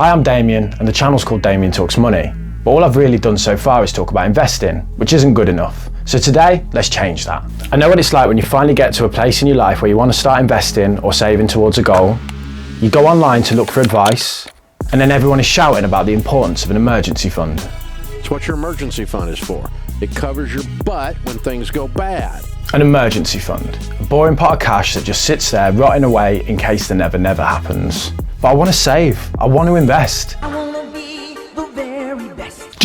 Hi, I'm Damien, and the channel's called Damien Talks Money. But all I've really done so far is talk about investing, which isn't good enough. So today, let's change that. I know what it's like when you finally get to a place in your life where you want to start investing or saving towards a goal. You go online to look for advice, and then everyone is shouting about the importance of an emergency fund. It's what your emergency fund is for. It covers your butt when things go bad. An emergency fund, a boring pot of cash that just sits there rotting away in case the never happens. But I want to save, I want to invest. I wanna be the very best.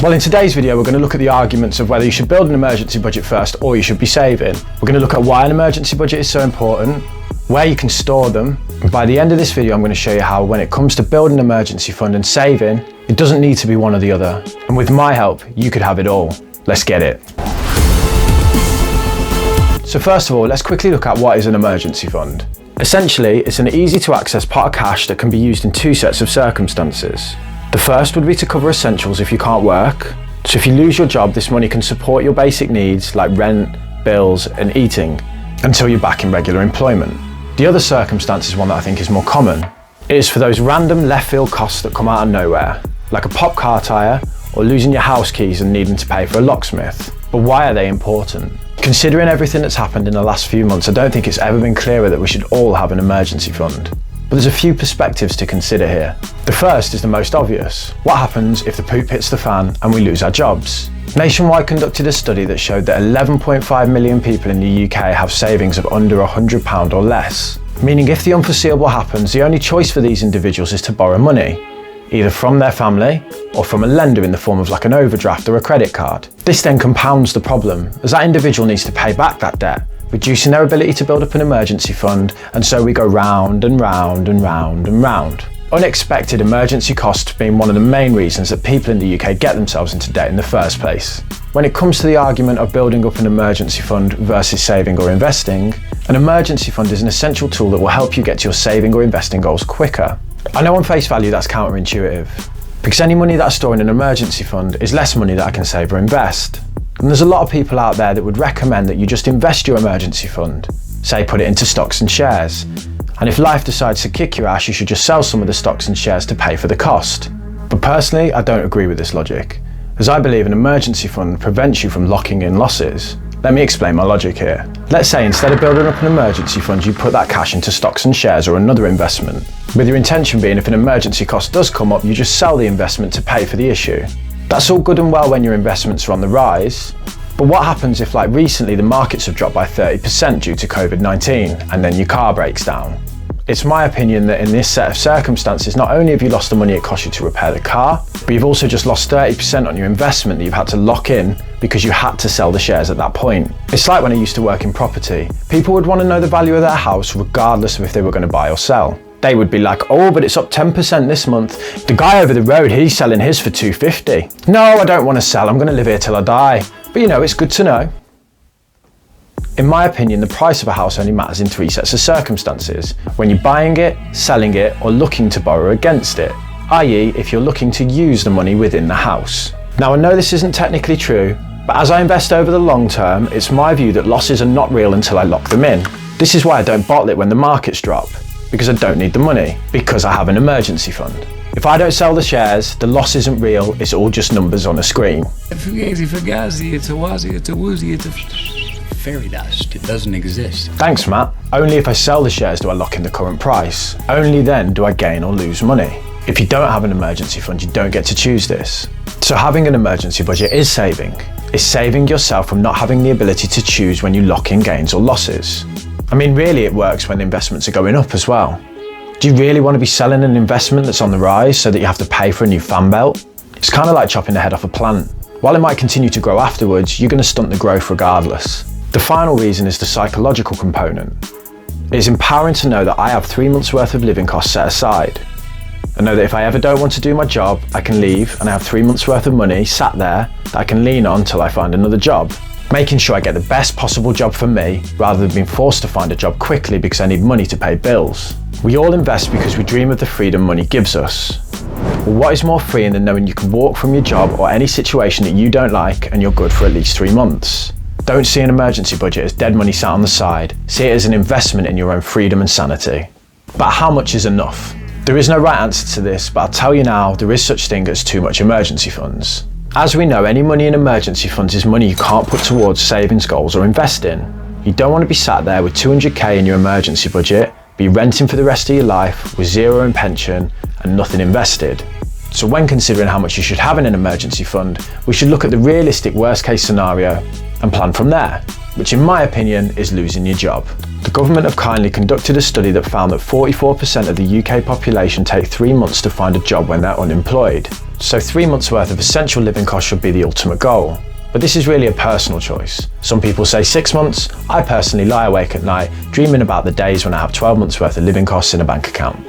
Well, in today's video, we're going to look at the arguments of whether you should build an emergency budget first or you should be saving. We're going to look at why an emergency budget is so important, where you can store them, and by the end of this video, I'm going to show you how when it comes to building an emergency fund and saving, it doesn't need to be one or the other. And with my help, you could have it all. Let's get it. So first of all, let's quickly look at what is an emergency fund. Essentially, it's an easy to access pot of cash that can be used in two sets of circumstances. The first would be to cover essentials if you can't work. So if you lose your job, this money can support your basic needs like rent, bills, and eating until you're back in regular employment. The other circumstance is one that I think is more common. It is for those random left field costs that come out of nowhere, like a pop car tyre or losing your house keys and needing to pay for a locksmith. But why are they important? Considering everything that's happened in the last few months, I don't think it's ever been clearer that we should all have an emergency fund. But there's a few perspectives to consider here. The first is the most obvious. What happens if the poop hits the fan and we lose our jobs? Nationwide conducted a study that showed that 11.5 million people in the UK have savings of under £100 or less. Meaning if the unforeseeable happens, the only choice for these individuals is to borrow money, either from their family or from a lender in the form of like an overdraft or a credit card. This then compounds the problem, as that individual needs to pay back that debt, reducing their ability to build up an emergency fund, and so we go round and round and round and round. Unexpected emergency costs being one of the main reasons that people in the UK get themselves into debt in the first place. When it comes to the argument of building up an emergency fund versus saving or investing, an emergency fund is an essential tool that will help you get to your saving or investing goals quicker. I know on face value that's counterintuitive, because any money that I store in an emergency fund is less money that I can save or invest. And there's a lot of people out there that would recommend that you just invest your emergency fund, say put it into stocks and shares. And if life decides to kick your ass, you should just sell some of the stocks and shares to pay for the cost. But personally, I don't agree with this logic, as I believe an emergency fund prevents you from locking in losses. Let me explain my logic here. Let's say instead of building up an emergency fund, you put that cash into stocks and shares or another investment, with your intention being if an emergency cost does come up, you just sell the investment to pay for the issue. That's all good and well when your investments are on the rise, but what happens if, like recently, the markets have dropped by 30% due to COVID-19 and then your car breaks down? It's my opinion that in this set of circumstances, not only have you lost the money it cost you to repair the car, but you've also just lost 30% on your investment that you've had to lock in because you had to sell the shares at that point. It's like when I used to work in property. People would want to know the value of their house regardless of if they were going to buy or sell. They would be like, oh, but it's up 10% this month. The guy over the road, he's selling his for $250. No, I don't want to sell. I'm going to live here till I die. But you know, it's good to know. In my opinion, the price of a house only matters in three sets of circumstances: when you're buying it, selling it, or looking to borrow against it, i.e. if you're looking to use the money within the house. Now I know this isn't technically true, but as I invest over the long term, it's my view that losses are not real until I lock them in. This is why I don't bottle it when the markets drop, because I don't need the money, because I have an emergency fund. If I don't sell the shares, the loss isn't real, it's all just numbers on a screen. Fugazi, fugazi, it's a wazi, it's a woozy, it's a fairy dust. It doesn't exist. Thanks, Matt. Only if I sell the shares do I lock in the current price. Only then do I gain or lose money. If you don't have an emergency fund, you don't get to choose this. So having an emergency budget is saving. It's saving yourself from not having the ability to choose when you lock in gains or losses. I mean, really it works when investments are going up as well. Do you really want to be selling an investment that's on the rise so that you have to pay for a new fan belt? It's kind of like chopping the head off a plant. While it might continue to grow afterwards, you're going to stunt the growth regardless. The final reason is the psychological component. It is empowering to know that I have 3 months worth of living costs set aside. I know that if I ever don't want to do my job, I can leave and I have 3 months worth of money sat there that I can lean on till I find another job. Making sure I get the best possible job for me rather than being forced to find a job quickly because I need money to pay bills. We all invest because we dream of the freedom money gives us. Well, what is more freeing than knowing you can walk from your job or any situation that you don't like and you're good for at least 3 months? Don't see an emergency budget as dead money sat on the side. See it as an investment in your own freedom and sanity. But how much is enough? There is no right answer to this, but I'll tell you now, there is such thing as too much emergency funds. As we know, any money in emergency funds is money you can't put towards savings goals or investing. You don't want to be sat there with 200k in your emergency budget, be renting for the rest of your life with zero in pension and nothing invested. So when considering how much you should have in an emergency fund, we should look at the realistic worst case scenario and plan from there, which in my opinion is losing your job. The government have kindly conducted a study that found that 44% of the UK population take 3 months to find a job when they're unemployed. So 3 months worth of essential living costs should be the ultimate goal. But this is really a personal choice. Some people say 6 months. I personally lie awake at night dreaming about the days when I have 12 months worth of living costs in a bank account.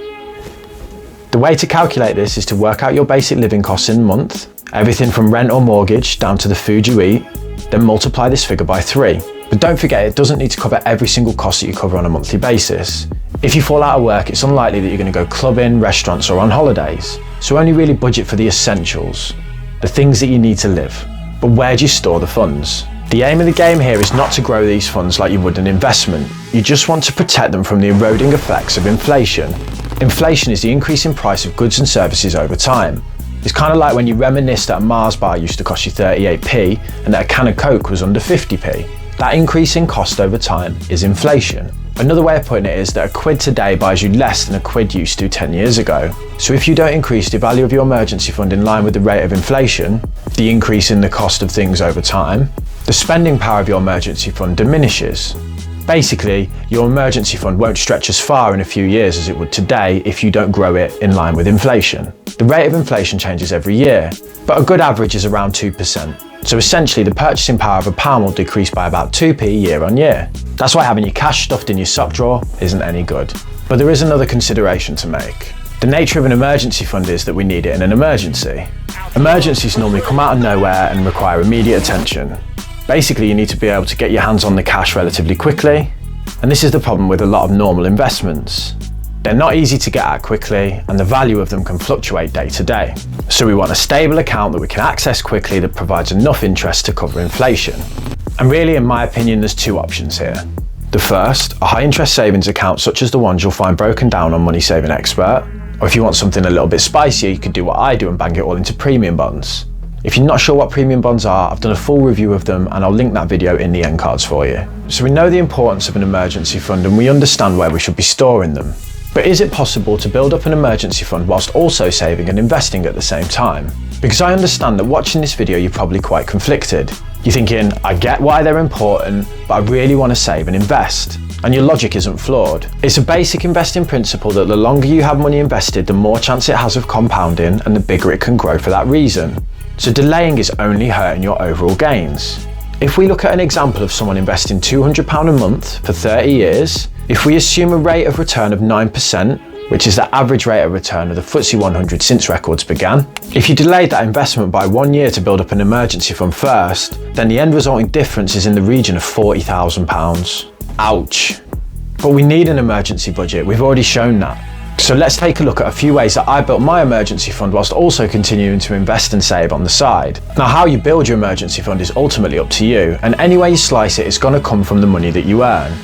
The way to calculate this is to work out your basic living costs in a month, everything from rent or mortgage down to the food you eat, then multiply this figure by 3. But don't forget, it doesn't need to cover every single cost that you cover on a monthly basis. If you fall out of work, it's unlikely that you're going to go clubbing, restaurants or on holidays. So only really budget for the essentials, the things that you need to live. But where do you store the funds? The aim of the game here is not to grow these funds like you would an investment. You just want to protect them from the eroding effects of inflation. Inflation is the increase in price of goods and services over time. It's kind of like when you reminisce that a Mars bar used to cost you 38p and that a can of Coke was under 50p. That increase in cost over time is inflation. Another way of putting it is that a quid today buys you less than a quid used to 10 years ago. So if you don't increase the value of your emergency fund in line with the rate of inflation, the increase in the cost of things over time, the spending power of your emergency fund diminishes. Basically, your emergency fund won't stretch as far in a few years as it would today if you don't grow it in line with inflation. The rate of inflation changes every year, but a good average is around 2%. So essentially, the purchasing power of a pound will decrease by about 2p year on year. That's why having your cash stuffed in your sock drawer isn't any good. But there is another consideration to make. The nature of an emergency fund is that we need it in an emergency. Emergencies normally come out of nowhere and require immediate attention. Basically, you need to be able to get your hands on the cash relatively quickly, and this is the problem with a lot of normal investments. They're not easy to get at quickly, and the value of them can fluctuate day to day. So we want a stable account that we can access quickly that provides enough interest to cover inflation. And really, in my opinion, there's two options here. The first, a high interest savings account such as the ones you'll find broken down on Money Saving Expert, or if you want something a little bit spicier, you could do what I do and bang it all into premium bonds. If you're not sure what premium bonds are, I've done a full review of them and I'll link that video in the end cards for you. So we know the importance of an emergency fund and we understand where we should be storing them. But is it possible to build up an emergency fund whilst also saving and investing at the same time? Because I understand that watching this video you're probably quite conflicted. You're thinking, I get why they're important, but I really want to save and invest. And your logic isn't flawed. It's a basic investing principle that the longer you have money invested, the more chance it has of compounding and the bigger it can grow for that reason. So delaying is only hurting your overall gains. If we look at an example of someone investing £200 a month for 30 years, if we assume a rate of return of 9%, which is the average rate of return of the FTSE 100 since records began, if you delayed that investment by 1 year to build up an emergency fund first, then the end resulting difference is in the region of £40,000. Ouch. But we need an emergency budget, we've already shown that. So let's take a look at a few ways that I built my emergency fund whilst also continuing to invest and save on the side. Now, how you build your emergency fund is ultimately up to you, and any way you slice it, it's going to come from the money that you earn.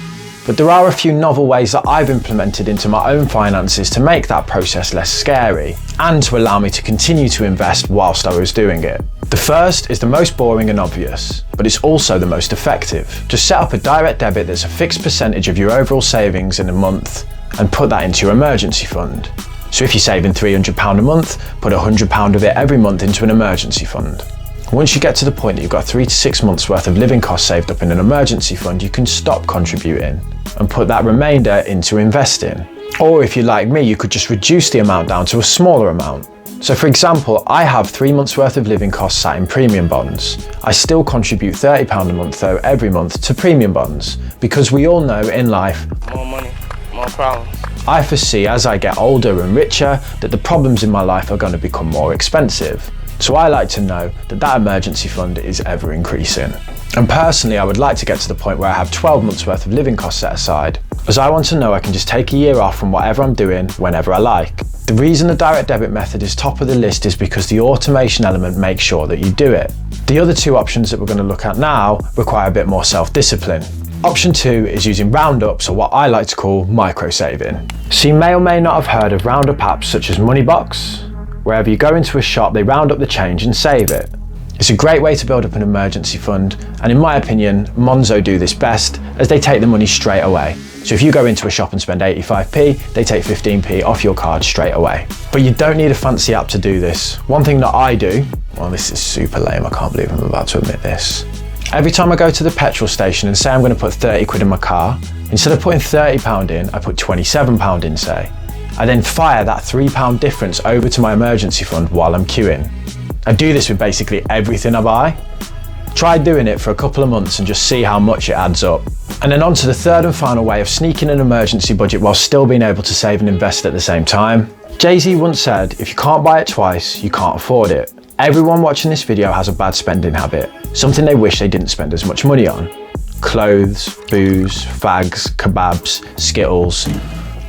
But there are a few novel ways that I've implemented into my own finances to make that process less scary, and to allow me to continue to invest whilst I was doing it. The first is the most boring and obvious, but it's also the most effective. Just set up a direct debit that's a fixed percentage of your overall savings in a month, and put that into your emergency fund. So if you're saving £300 a month, put £100 of it every month into an emergency fund. Once you get to the point that you've got 3 to 6 months worth of living costs saved up in an emergency fund, you can stop contributing and put that remainder into investing. Or if you're like me, you could just reduce the amount down to a smaller amount. So for example, I have 3 months worth of living costs sat in premium bonds. I still contribute £30 a month though every month to premium bonds, because we all know in life, more money, more problems. I foresee as I get older and richer that the problems in my life are going to become more expensive. So I like to know that that emergency fund is ever increasing. And personally, I would like to get to the point where I have 12 months worth of living costs set aside, as I want to know I can just take a year off from whatever I'm doing whenever I like. The reason the direct debit method is top of the list is because the automation element makes sure that you do it. The other two options that we're going to look at now require a bit more self-discipline. Option 2 is using roundups, or what I like to call micro saving. So you may or may not have heard of roundup apps such as Moneybox. Wherever you go into a shop, they round up the change and save it. It's a great way to build up an emergency fund, and in my opinion, Monzo do this best as they take the money straight away. So if you go into a shop and spend 85p, they take 15p off your card straight away. But you don't need a fancy app to do this. One thing that I do, well, this is super lame, I can't believe I'm about to admit this. Every time I go to the petrol station and say I'm going to put 30 quid in my car, instead of putting £30 in, I put £27 in, say. I then fire that £3 difference over to my emergency fund while I'm queuing. I do this with basically everything I buy. Try doing it for a couple of months and just see how much it adds up. And then on to the third and final way of sneaking an emergency budget while still being able to save and invest at the same time. Jay-Z once said, if you can't buy it twice, you can't afford it. Everyone watching this video has a bad spending habit, something they wish they didn't spend as much money on. Clothes, booze, fags, kebabs, Skittles,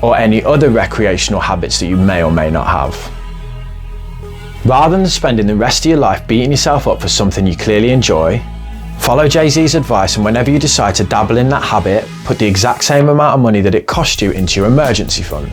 or any other recreational habits that you may or may not have. Rather than spending the rest of your life beating yourself up for something you clearly enjoy, follow Jay-Z's advice, and whenever you decide to dabble in that habit, put the exact same amount of money that it cost you into your emergency fund.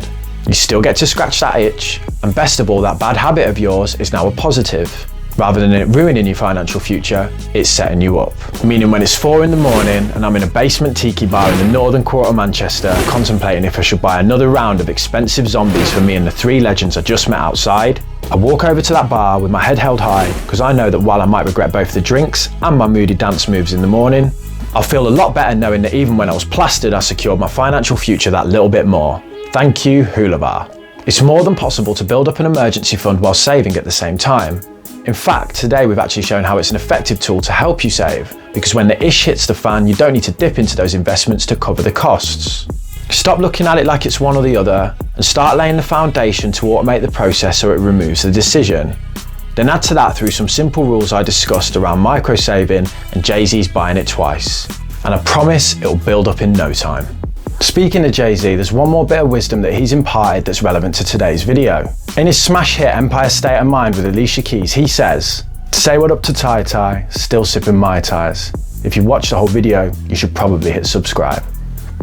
You still get to scratch that itch, and best of all, that bad habit of yours is now a positive. Rather than it ruining your financial future, it's setting you up. Meaning when it's 4 in the morning and I'm in a basement tiki bar in the northern quarter of Manchester, contemplating if I should buy another round of expensive zombies for me and the 3 legends I just met outside, I walk over to that bar with my head held high, because I know that while I might regret both the drinks and my moody dance moves in the morning, I'll feel a lot better knowing that even when I was plastered, I secured my financial future that little bit more. Thank you, Hula Bar. It's more than possible to build up an emergency fund while saving at the same time. In fact, today we've actually shown how it's an effective tool to help you save, because when the ish hits the fan, you don't need to dip into those investments to cover the costs. Stop looking at it like it's one or the other, and start laying the foundation to automate the process so it removes the decision. Then add to that through some simple rules I discussed around micro saving and Jay-Z's buying it twice. And I promise it'll build up in no time. Speaking of Jay-Z, there's one more bit of wisdom that he's imparted that's relevant to today's video. In his smash hit Empire State of Mind with Alicia Keys, he says, "Say what up to Tai Tai, still sipping Mai Tais." If you watched the whole video, you should probably hit subscribe.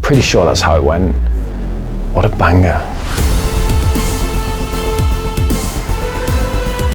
Pretty sure that's how it went. What a banger.